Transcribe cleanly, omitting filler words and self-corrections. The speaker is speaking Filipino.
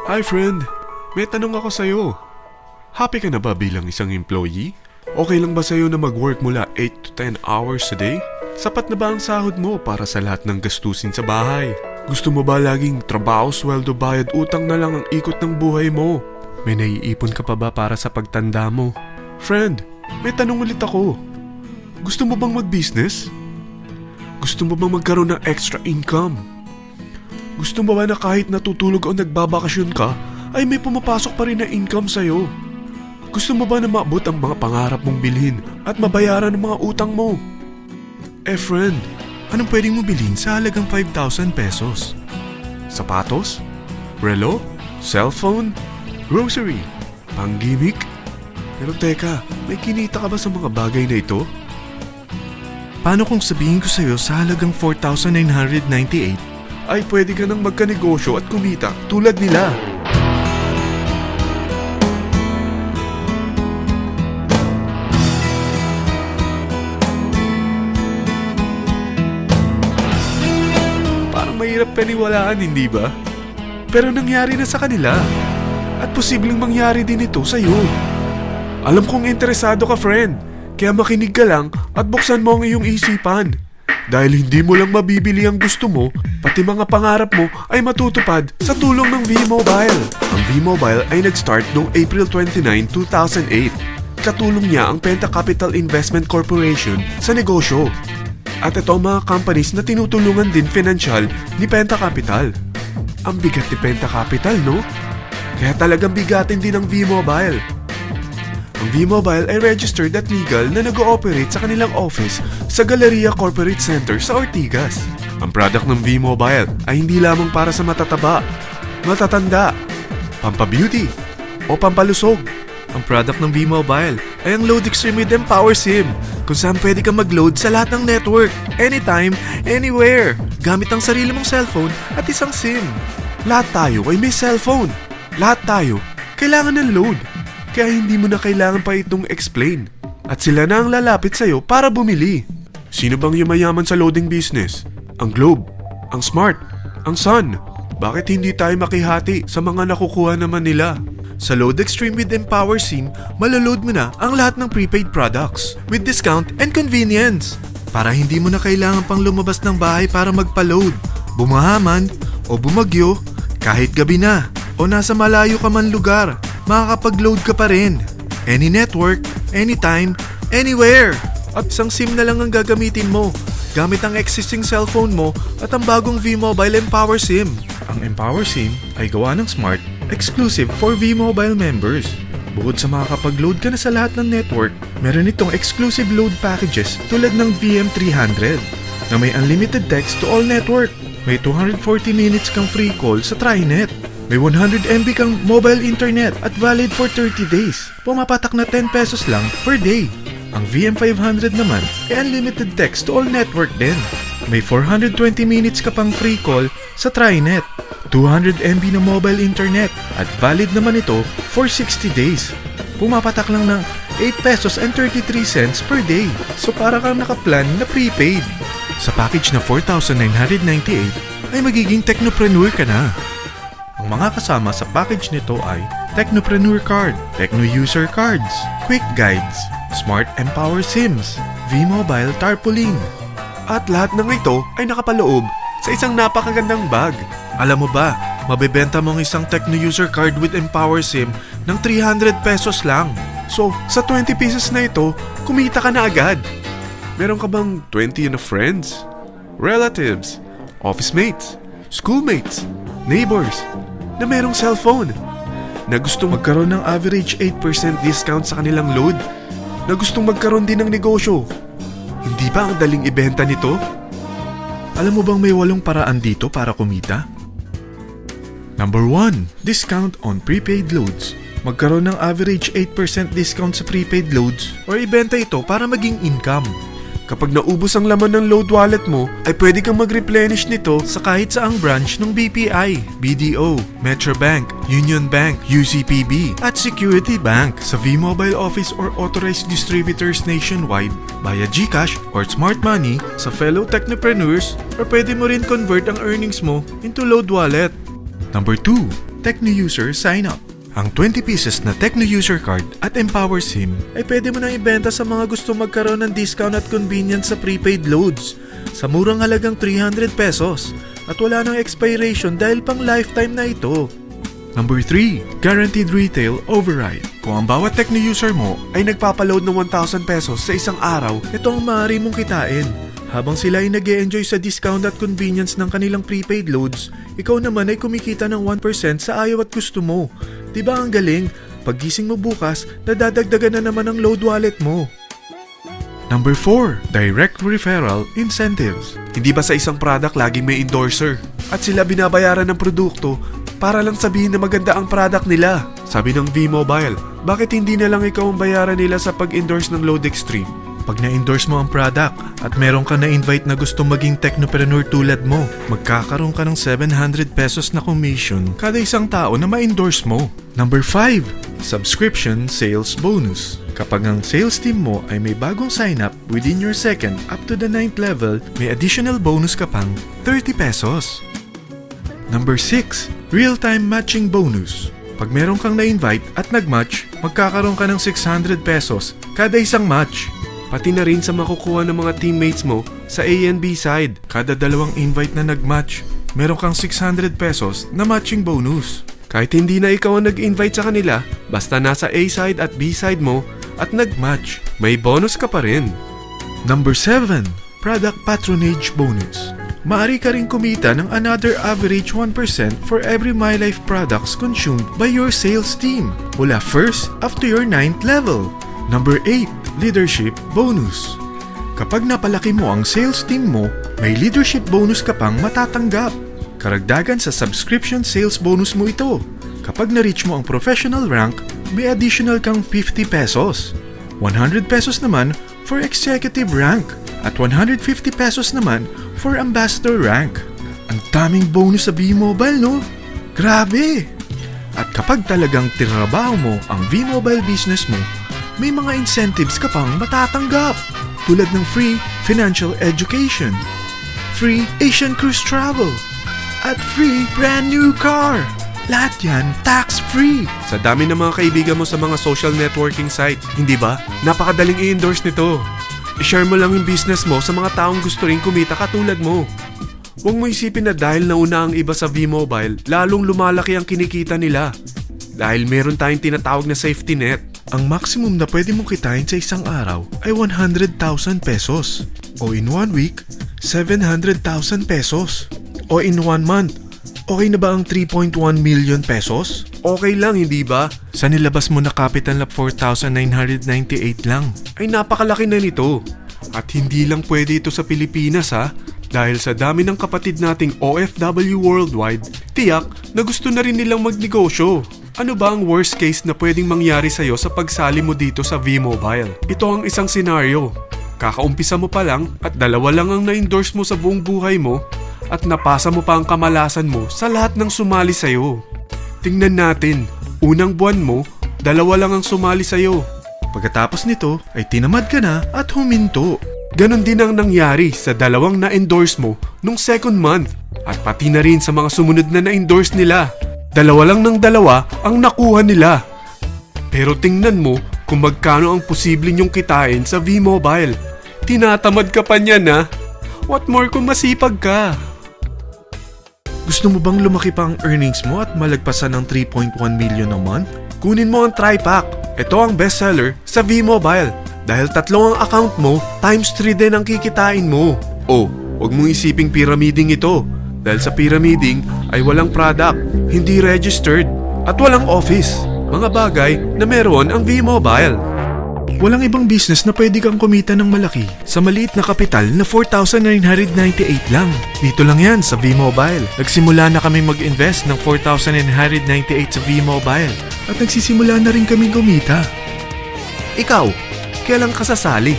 Hi friend, may tanong ako sa'yo. Happy ka na ba bilang isang employee? Okay lang ba sa'yo na mag-work mula 8 to 10 hours a day? Sapat na ba ang sahod mo para sa lahat ng gastusin sa bahay? Gusto mo ba laging trabaho, sweldo, bayad, utang na lang ang ikot ng buhay mo? May naiipon ka pa ba para sa pagtanda mo? Friend, may tanong ulit ako. Gusto mo bang mag-business? Gusto mo bang magkaroon ng extra income? Gusto mo ba na kahit natutulog o nagbabakasyon ka, ay may pumapasok pa rin na income sa'yo? Gusto mo ba na maabot ang mga pangarap mong bilhin at mabayaran ang mga utang mo? Friend, anong pwedeng mo bilhin sa halagang 5,000 pesos? Sapatos? Relo? Cellphone? Grocery? Pang-gimmick? Pero teka, may kinita ka ba sa mga bagay na ito? Paano kung sabihin ko sa'yo sa halagang 4,998 ay pwede ka nang magkanegosyo at kumita tulad nila? Parang mahirap paniwalaan, hindi ba? Pero nangyari na sa kanila. At posibleng mangyari din ito sa'yo. Alam kong interesado ka, friend. Kaya makinig ka lang at buksan mo ang iyong isipan. Dahil hindi mo lang mabibili ang gusto mo, pati mga pangarap mo ay matutupad sa tulong ng V-Mobile. Ang V-Mobile ay nag-start noong April 29, 2008. Katulong niya ang Penta Capital Investment Corporation sa negosyo. At ito ang mga companies na tinutulungan din financial ni Penta Capital. Ang bigat ni Penta Capital, no? Kaya talagang bigatin din ang V-Mobile. Ang V-Mobile ay registered at legal na nag-ooperate sa kanilang office sa Galleria Corporate Center sa Ortigas. Ang product ng V-Mobile ay hindi lamang para sa matataba, matatanda, pampabeauty, o pampalusog. Ang product ng V-Mobile ay ang Load Extreme with Empower SIM, kung saan pwede kang mag-load sa lahat ng network, anytime, anywhere, gamit ang sarili mong cellphone at isang SIM. Lahat tayo ay may cellphone. Lahat tayo kailangan ng load. Kaya hindi mo na kailangan pa itong explain. At sila na ang lalapit sa'yo para bumili. Sino bang yumayaman sa loading business? Ang Globe, ang Smart, ang Sun. Bakit hindi tayo makihati sa mga nakukuha naman nila? Sa Load Extreme with Empower SIM, maloload mo na ang lahat ng prepaid products with discount and convenience. Para hindi mo na kailangan pang lumabas ng bahay para magpa-load. Bumahaman o bumagyo, kahit gabi na o nasa malayo ka man lugar, makakapag-load ka pa rin. Any network, anytime, anywhere. At isang SIM na lang ang gagamitin mo gamit ang existing cellphone mo at ang bagong V-Mobile Empower SIM. Ang Empower SIM ay gawa ng Smart, exclusive for V-Mobile members. Bukod sa makakapag-load ka na sa lahat ng network, meron itong exclusive load packages tulad ng VM300 na may unlimited text to all network. May 240 minutes kang free call sa TriNet. May 100 MB kang mobile internet at valid for 30 days. Pumapatak na 10 pesos lang per day. Ang VM500 naman ay unlimited text to all network din. May 420 minutes ka pang free call sa TriNet. 200 MB na mobile internet at valid naman ito for 60 days. Pumapatak lang ng 8 pesos and 33 cents per day. So para kang nakaplan na prepaid. Sa package na 4,998 ay magiging technopreneur ka na. Ang mga kasama sa package nito ay Technopreneur Card, Techno User Cards, Quick Guides, Smart Empower SIMs, V-Mobile Tarpaulin. At lahat ng ito ay nakapaloob sa isang napakagandang bag. Alam mo ba, mabebenta mo ang isang Techno User Card with Empower SIM ng 300 pesos lang. So, sa 20 pieces na ito, kumita ka na agad. Meron ka bang 20 na friends, relatives, office mates, schoolmates, neighbors na merong cellphone, na gustong magkaroon ng average 8% discount sa kanilang load, na gustong magkaroon din ng negosyo? Hindi ba ang daling ibenta nito? Alam mo bang may 8 paraan dito para kumita? Number 1. Discount on prepaid loads. Magkaroon ng average 8% discount sa prepaid loads or ibenta ito para maging income. Kapag naubos ang laman ng load wallet mo, ay pwede kang mag-replenish nito sa kahit saang branch ng BPI, BDO, Metrobank, Union Bank, UCPB, at Security Bank sa V-Mobile office or authorized distributors nationwide, via GCash or Smart Money sa fellow technopreneurs, or pwede mo rin convert ang earnings mo into load wallet. Number 2, Tecno User Sign Up. Ang 20 pieces na Tecno User Card at Empower SIM ay pwede mo nang ibenta sa mga gusto magkaroon ng discount at convenience sa prepaid loads sa murang halagang 300 pesos at wala nang expiration dahil pang lifetime na ito. Number 3, Guaranteed Retail Override. Kung ang bawat Tecno user mo ay nagpapaload ng 1,000 pesos sa isang araw, ito ang maaari mong kitain. Habang sila ay nag-e-enjoy sa discount at convenience ng kanilang prepaid loads, ikaw naman ay kumikita ng 1% sa ayaw at gusto mo. Diba ang galing? Paggising mo bukas, nadadagdagan na naman ang load wallet mo. Number 4, Direct Referral Incentives. Hindi ba sa isang product laging may endorser? At sila binabayaran ng produkto para lang sabihin na maganda ang product nila. Sabi ng V-Mobile, bakit hindi na lang ikaw ang bayaran nila sa pag-endorse ng Load Extreme? Pag na-endorse mo ang product at meron ka na-invite na gusto maging technopreneur tulad mo, magkakaroon ka ng 700 pesos na commission kada isang tao na ma-endorse mo. Number 5, Subscription Sales Bonus. Kapag ang sales team mo ay may bagong sign-up within your second up to the 9th level, may additional bonus ka pang 30 pesos. Number 6, Real-Time Matching Bonus. Pag meron kang na-invite at nag-match, magkakaroon ka ng 600 pesos kada isang match. Pati na rin sa makukuha ng mga teammates mo sa A and B side. Kada dalawang invite na nag-match, meron kang 600 pesos na matching bonus. Kahit hindi na ikaw ang nag-invite sa kanila, basta nasa A side at B side mo at nag-match, may bonus ka pa rin. Number 7, Product Patronage Bonus. Maaari ka rin kumita ng another average 1% for every MyLife products consumed by your sales team mula 1st up to your 9th level. Number 8, Leadership Bonus. Kapag napalaki mo ang sales team mo, may leadership bonus ka pang matatanggap. Karagdagan sa subscription sales bonus mo ito. Kapag na-reach mo ang professional rank, may additional kang 50 pesos. 100 pesos naman for executive rank at 150 pesos naman for ambassador rank. Ang daming bonus sa V-Mobile, no? Grabe! At kapag talagang tinrabaho mo ang V-Mobile business mo, may mga incentives ka pang matatanggap tulad ng free financial education, free Asian cruise travel, at free brand new car. Lahat yan tax-free. Sa dami ng mga kaibigan mo sa mga social networking site, hindi ba? Napakadaling i-endorse nito. I-share mo lang yung business mo sa mga taong gusto rin kumita katulad mo. Huwag mo isipin na dahil nauna ang iba sa V-Mobile, lalong lumalaki ang kinikita nila. Dahil meron tayong tinatawag na safety net. Ang maximum na pwede mong kitain sa isang araw ay 100,000 pesos. O in 1 week, 700,000 pesos. O in 1 month, okay na ba ang 3.1 million pesos? Okay lang, hindi ba? Sa nilabas mo na capital na 4,998 lang, ay napakalaki na nito. At hindi lang pwede ito sa Pilipinas ha, dahil sa dami ng kapatid nating OFW worldwide, tiyak na gusto na rin nilang magnegosyo. Ano ba ang worst case na pwedeng mangyari sa'yo sa pagsali mo dito sa V-Mobile? Ito ang isang senaryo. Kakaumpisa mo pa lang at 2 lang ang na-endorse mo sa buong buhay mo at napasa mo pa ang kamalasan mo sa lahat ng sumali sa'yo. Tingnan natin, unang buwan mo, 2 lang ang sumali sa'yo. Pagkatapos nito ay tinamad ka na at huminto. Ganon din ang nangyari sa 2 na-endorse mo nung second month at pati na rin sa mga sumunod na na-endorse nila. 2 lang ng 2 ang nakuha nila. Pero tingnan mo kung magkano ang posible nyong kitain sa V-Mobile. Tinatamad ka pa niyan ha? What more kung masipag ka? Gusto mo bang lumaki pa ang earnings mo at malagpasan ng 3.1 million a month? Kunin mo ang TriPack. Ito ang bestseller sa V-Mobile. Dahil 3 ang account mo, times 3 din ang kikitain mo. Oh, huwag mong isiping pyramiding ito. Dahil sa pyramiding ay walang product, hindi registered, at walang office. Mga bagay na meron ang V-Mobile. Walang ibang business na pwede kang kumita ng malaki sa maliit na kapital na 4,998 lang. Dito lang yan sa V-Mobile. Nagsimula na kami mag-invest ng 4,998 sa V-Mobile at nagsisimula na rin kami kumita. Ikaw, kailan ka sasali?